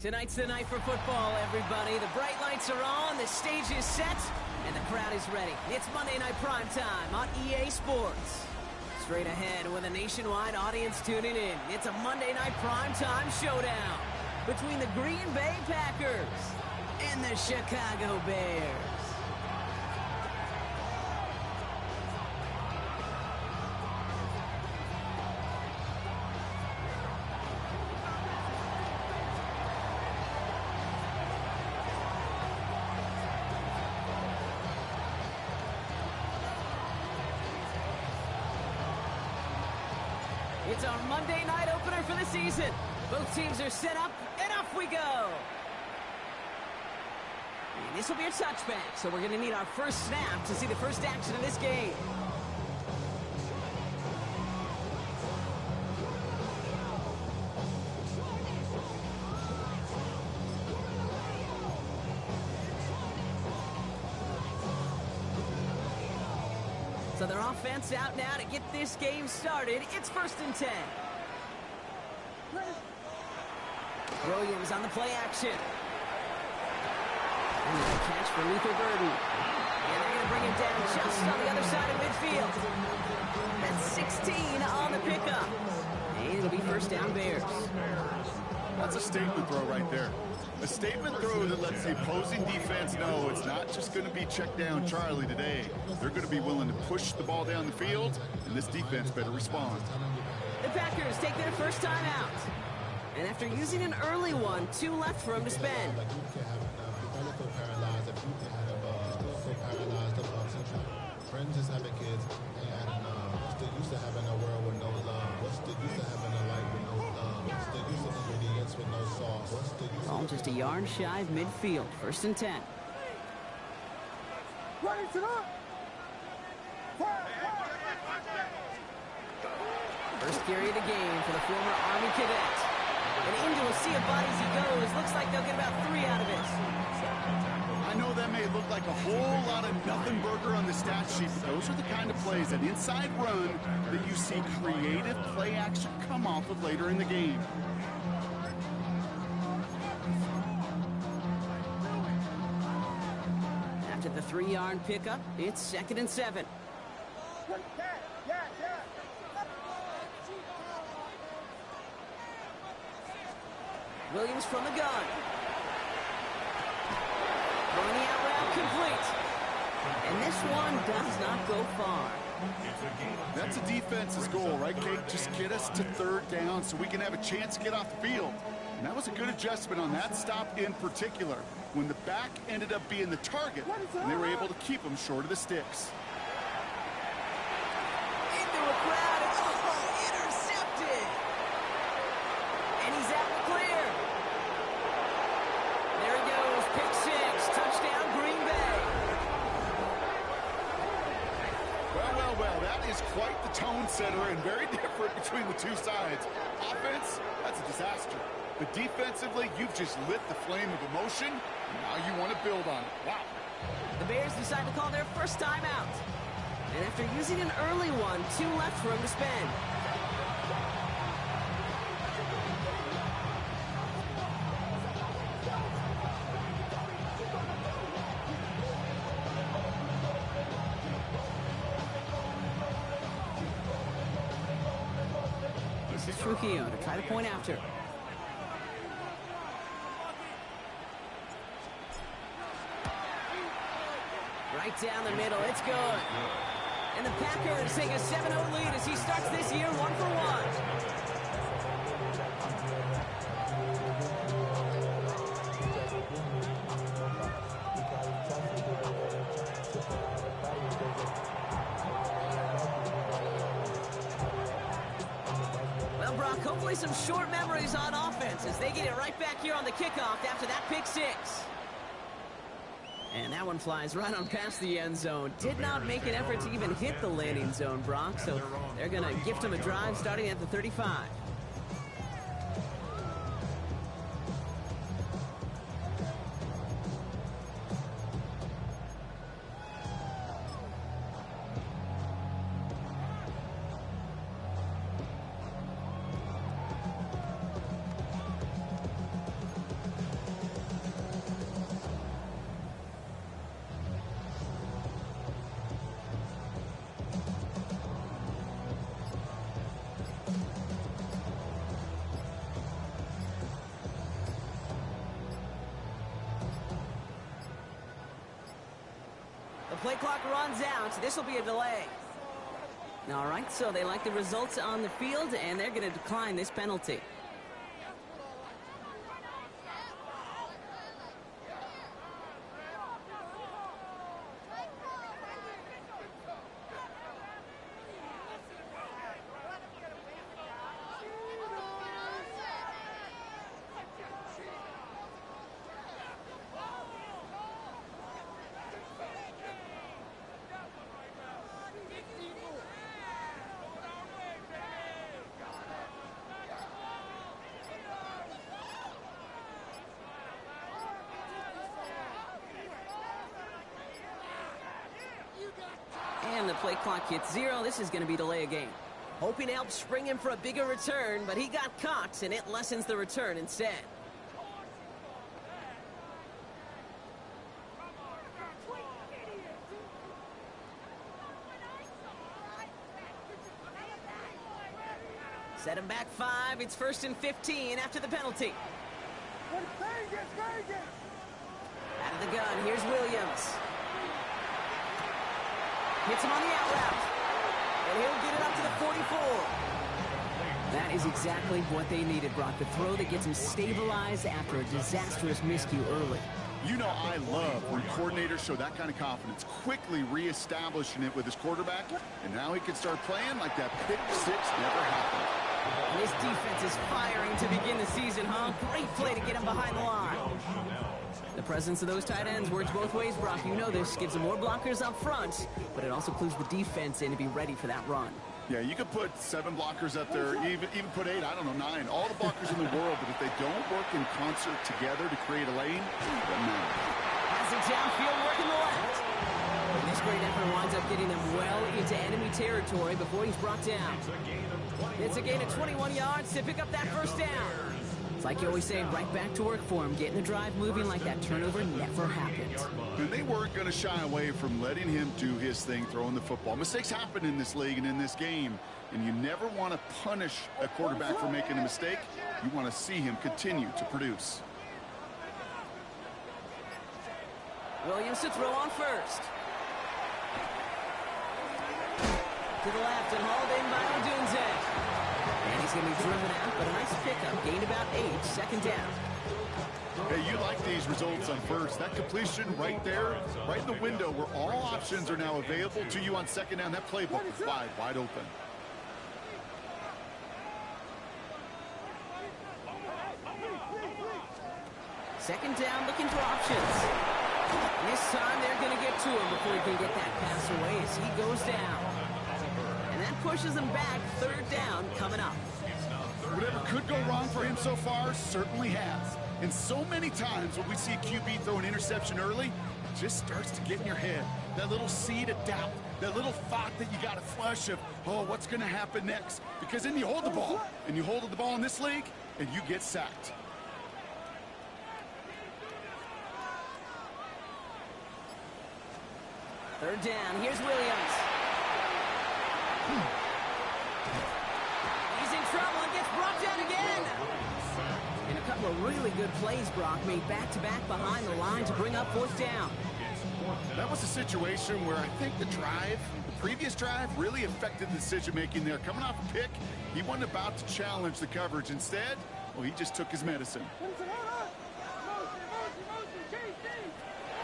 Tonight's the night for football, everybody. The bright lights are on, the stage is set, and the crowd is ready. It's Monday Night Primetime on EA Sports. Straight ahead with a nationwide audience tuning in, it's a Monday Night Primetime showdown between the Green Bay Packers and the Chicago Bears. It's our Monday night opener for the season. Both teams are set up, and off we go. And this will be a touchback, so we're going to need our first snap to see the first action of this game. So their offense out now to get this game started. It's 1st and 10. Williams on the play action. And a catch for Luther Burden. And they're going to bring him down just on the other side of midfield. That's 16 on the pickup. And it'll be first down Bears. That's a statement throw right there. A statement throw that lets the opposing defense know it's not just going to be check down Charlie today. They're going to be willing to push the ball down the field, and this defense better respond. The Packers take their first time out. And after using an early one, 2 left for him to spend. Friends is having kids, and what's the use of having a world with no love? What's the use of having a life with no love? What's the use of ingredients with no sauce? What's the use All just a yard shy of midfield. 1st and 10. First carry of the game for the former Army cadet. And into a sea of bodies he goes. Looks like they'll get about 3 out of it. I know that may look like a whole lot of nothing burger on the stat sheet, but those are the kind of plays, that inside run, that you see creative play action come off of later in the game. After the 3-yard pickup, it's 2nd and 7. Williams from the gun. Throwing the out route complete. And this one does not go far. That's a defense's goal, right, Kate? Just get us to 3rd down so we can have a chance to get off the field. And that was a good adjustment on that stop in particular, when the back ended up being the target, and they were able to keep him short of the sticks. Into a crowd, and intercepted. And he's out in the clear. There he goes, pick 6, touchdown Green Bay. Well, that is quite the tone setter and very different between the two sides. Offense, that's a disaster. But defensively, you've just lit the flame of emotion, and now you want to build on it. Wow. The Bears decide to call their first time out. And after using an early one, 2 left for him to spend. This is Trujillo to try to point after. Right down the middle, it's good. And the Packers take a 7-0 lead as he starts this year 1-for-1. Well, Brock, hopefully some short memories on offense as they get it right back here on the kickoff after that pick 6. And that one flies right on past the end zone. Did not make an effort to even hit the landing zone, Brock. So they're going to gift him a drive starting at the 35. play clock runs out. This will be a delay. All right, so they like the results on the field, and they're going to decline this penalty. And the play clock hits 0. This is going to be delay a game. Hoping to help spring him for a bigger return, but he got caught, and it lessens the return instead. Set him back 5. It's 1st and 15 after the penalty. Out of the gun, here's Williams. Hits him on the out route. And he'll get it up to the 44. That is exactly what they needed, Brock. The throw that gets him stabilized after a disastrous miscue early. You know I love when coordinators show that kind of confidence, quickly reestablishing it with his quarterback, and now he can start playing like that pick six never happened. This defense is firing to begin the season, huh? Great play to get him behind the line. The presence of those tight ends works both ways, Brock. You know this. Gives them more blockers up front, but it also clues the defense in to be ready for that run. Yeah, you could put 7 blockers up there, even put 8, I don't know, 9. All the blockers in the world, but if they don't work in concert together to create a lane, it doesn't matter. Has it downfield, working the left. And this great effort winds up getting them well into enemy territory before he's brought down. It's a gain of 21 yards to pick up that first down. It's like you always say, right back to work for him, getting the drive moving like that turnover never happened. And they weren't going to shy away from letting him do his thing, throwing the football. Mistakes happen in this league and in this game, and you never want to punish a quarterback for making a mistake. You want to see him continue to produce. Williams to throw on first. To the left and hauled in by Odunze. And he's going to be driven out, but a nice pickup. Gained about 8, 2nd down. Hey, you like these results on first. That completion right there, right in the window where all options are now available to you on 2nd down. That playbook is wide open. Second down, looking for options. And this time they're going to get to him before he can get that pass away as he goes down. And that pushes him back. 3rd down coming up. Whatever could go wrong for him so far certainly has. And so many times when we see a QB throw an interception early, it just starts to get in your head. That little seed of doubt, that little thought that you got to flush of, oh, what's going to happen next? Because then you hold the ball, and you hold the ball in this league, and you get sacked. Third down, here's Williams. He's in trouble and gets brought down again. And a couple of really good plays, Brock, made back-to-back behind the line to bring up 4th down. That was a situation where I think the previous drive, really affected the decision-making there. Coming off a pick, he wasn't about to challenge the coverage. Instead, well, he just took his medicine.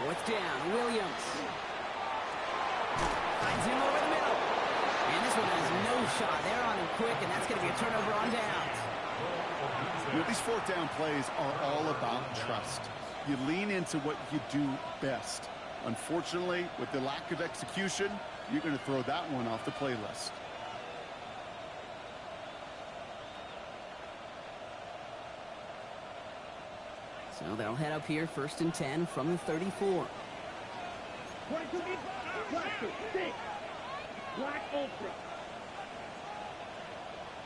4th down, Williams. Finds him over the middle. And this one has no shot. They're on him quick, and that's going to be a turnover on downs. You know, these 4th down plays are all about trust. You lean into what you do best. Unfortunately, with the lack of execution, you're going to throw that one off the playlist. So they'll head up here, 1st and 10 from the 34. 22 black 6, black ultra,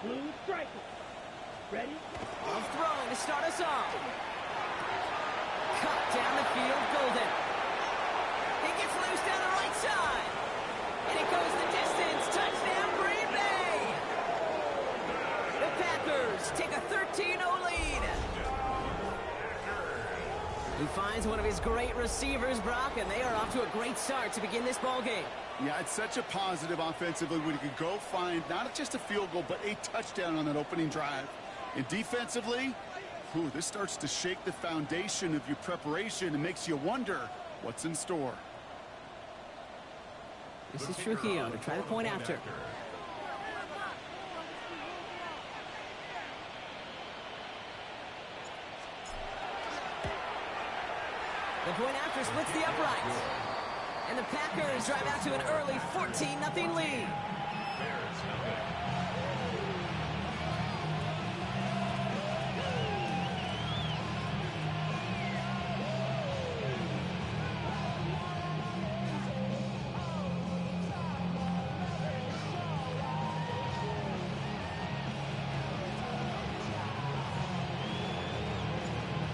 blue striker. Ready? Of throwing to start us off. Cut down the field, Golden. He gets loose down the right side. And it goes the distance. Touchdown, Green Bay. The Packers take a 13-0 lead. He finds one of his great receivers, Brock, and they are off to a great start to begin this ball game. Yeah, it's such a positive offensively when you can go find not just a field goal, but a touchdown on that opening drive. And defensively, this starts to shake the foundation of your preparation and makes you wonder what's in store. This is Trujillo to try the point after. The point after splits the uprights. And the Packers drive out to an early 14-0 lead.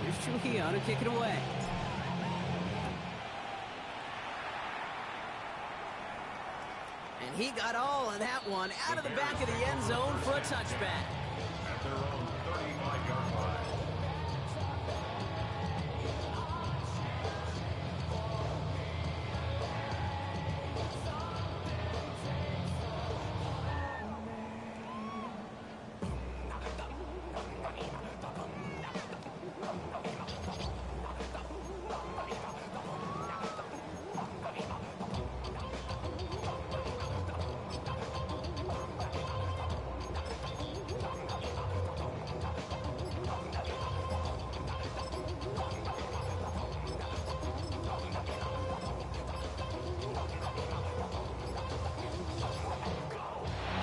Here's Trujillo to kick it away. And he got all of that one out of the back of the end zone for a touchback. At their own 35-yard line.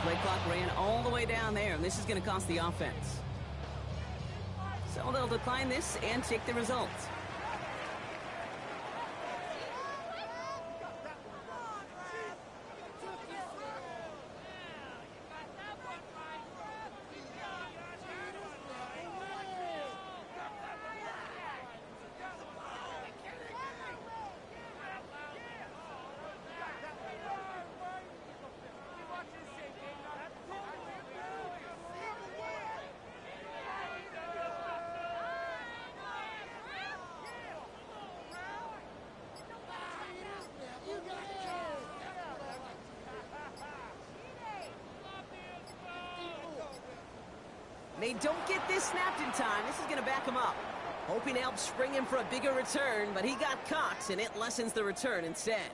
Play clock ran all the way down there, and this is going to cost the offense. So they'll decline this and take the result. They don't get this snapped in time. This is going to back him up. Hoping to help spring him for a bigger return, but he got caught, and it lessens the return instead.